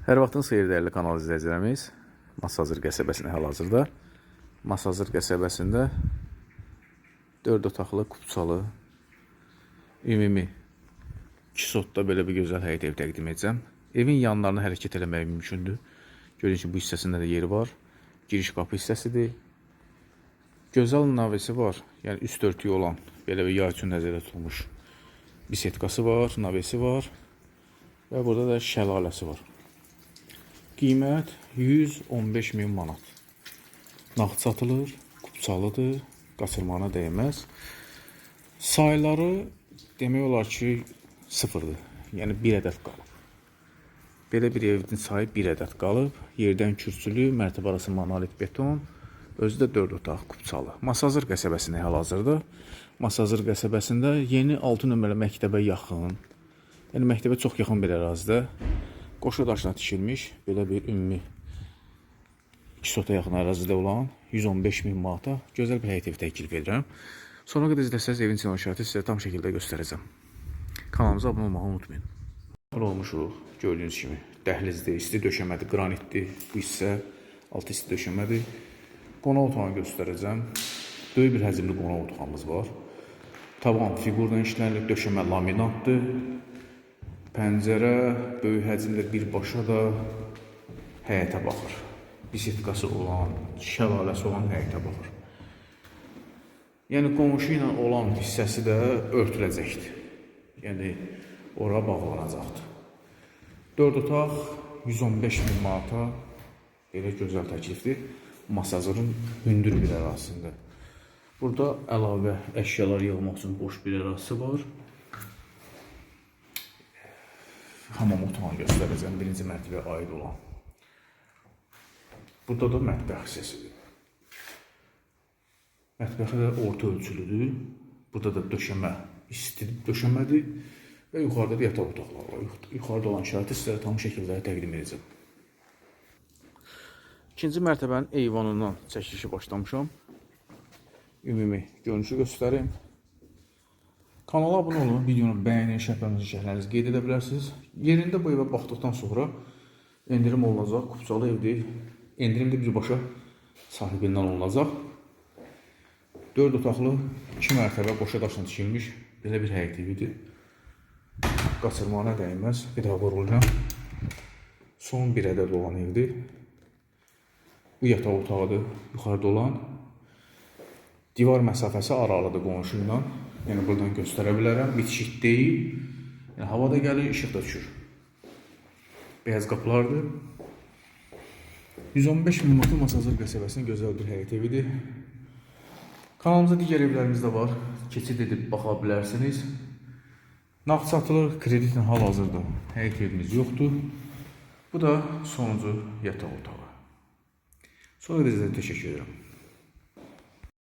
Hər vaxtınız xeyir dəyərli kanal izləyicilərimiz. Masazır qəsəbəsində hal-hazırda. Masazır qəsəbəsində 4 otaqlı, kupçalı, ümumi 2 sotda belə bir gözəl həyət ev təqdim edəcəm. Evin yanlarına hərəkət eləmək mümkündür. Gördüyünüz kimi bu hissəsində də yeri var. Giriş qapı hissəsidir. Gözəl navesi var. Yəni üst örtüyü olan belə bir yay üçün nəzərdə tutulmuş bisetkası var, navesi var. Və burada da şəlaləsi var. Qiymət 115.000 manat. Nağd satılır, kupçalıdır, qaçırmağına dəyməz. Sayları demək olar ki, sıfırdır. Yəni bir ədəd qalıb. Belə bir evin sayı bir ədəd qalıb. Yerdən kürsülü, mərtəbə arası monolit beton, özü də 4 otaq kupçalı. Masazır qəsəbəsində hal-hazırda. Masazır qəsəbəsində yeni 6 nömrəli məktəbə yaxın, yəni məktəbə çox yaxın bir ərazidə qoşu daşına tikilmiş belə bir ümumi 2 sota yaxın ərazidə olan 115.000 manata gözəl bir həyət evi təklif edirəm. Sonra qədər izləsəniz evin içinin şəraiti sizə tam şəkildə göstərəcəm. Kanalımıza abunə olmağı unutmayın. Olmuşuq gördüyünüz kimi dəhlizdir, isti döşəmədir, qranitdir. Bu hissə altı isti döşəmədir. Qonaq otağını göstərəcəm. Böyük bir həcmli qonaq otağımız var. Tavan fiqurdan işlənilib, döşəmə laminatdır. Pəncərə böyük həcmdə birbaşa da həyətə baxır. Bisetkası olan, şəlaləsi olan həyətə baxır. Yəni qonşu ilə olan hissəsi də örtüləcəkdir. Yəni ora bağlanacaqdır. 4 otaq 115.000 manata belə gözəl təklifdir. Masazırın hündür bir ərazisində. Burada əlavə əşyalar yığmaq üçün boş bir ərazisi var. Hamam otağını göstərəcəm, birinci mərtəbəyə aid olan. Burada da mətbəx hissəsidir. Mətbəxi də orta ölçülüdür. Burada da döşəmə, isti döşəmədir və yuxarıda da yataq otaqları var. Yuxarıda olan şəraiti sizə tam şəkildə təqdim edəcəm. İkinci mərtəbənin eyvanından çəkilişi başlamışam. Ümumi görünüşü göstərim. Kanala abunə olun, videonu bəyənin, şərhlərinizi, şərhlərinizi qeyd edə bilərsiniz. Yerində bu evə baxdıqdan sonra endirim olunacaq, kupçalı evdir. Endirim də birbaşa sahibindən olunacaq. 4 otaqlı, 2 mərtəbə qoşa daşla tikilmiş belə bir həyət evidir. Qaçırmağına dəyməz, bir daha vurulacaq. Son bir ədəd olan evdir. Bu yataq otağıdır, yuxarıda olan. Divar məsafəsi aralıdır qonşu ilə. Yəni buradan göstərə bilərəm. Bitişik deyil. Yəni havada gəlir, işıq da düşür. Beyaz qapılardır. 115.000 manat Masazır qəsəbəsinin gözəl bir həyət evidir. Kanalımızda digər evlərimiz də var. Keçid edib baxa bilərsiniz. Nağd satılır, kreditlə hal-hazırda həyət evimiz yoxdur. Bu da sonuncu yataq otağı. Sonra da sizə təşəkkür edirəm.